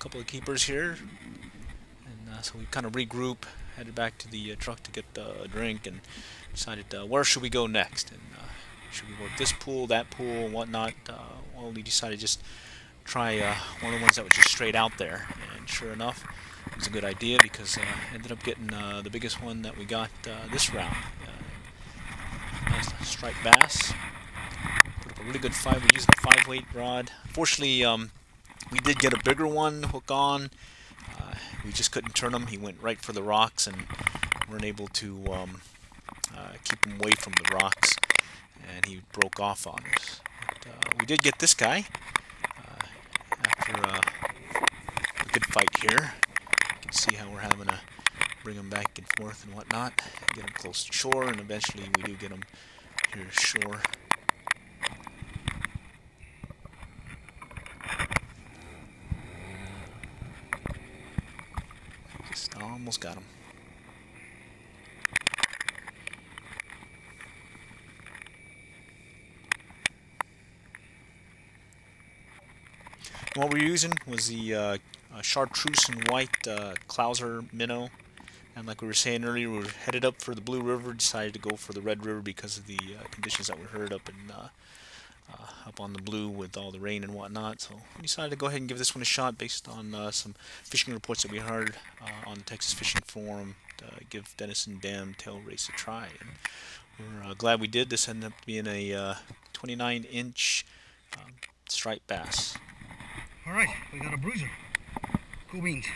couple of keepers here, and so we kind of regroup, headed back to the truck to get a drink, and decided where should we go next, and should we work this pool, that pool, and whatnot. Well, we decided just try one of the ones that was just straight out there, and sure enough, it was a good idea because ended up getting the biggest one that we got this round. Nice striped bass. Put up a really good five. We used a 5-weight rod. Fortunately, we did get a bigger one hook on. We just couldn't turn him. He went right for the rocks, and weren't able to keep him away from the rocks, and he broke off on us. But, we did get this guy after a good fight here. You can see how we're having to bring him back and forth and whatnot, get him close to shore, and eventually we do get him here to shore. Just almost got him. What we're using was the chartreuse and white Clouser minnow, and like we were saying earlier, we were headed up for the Blue River. Decided to go for the Red River because of the conditions that we heard up up on the Blue with all the rain and whatnot. So we decided to go ahead and give this one a shot based on some fishing reports that we heard on the Texas Fishing Forum to give Denison Dam tail race a try. And we're glad we did. This ended up being a 29-inch striped bass. All right, we got a bruiser. Cool beans.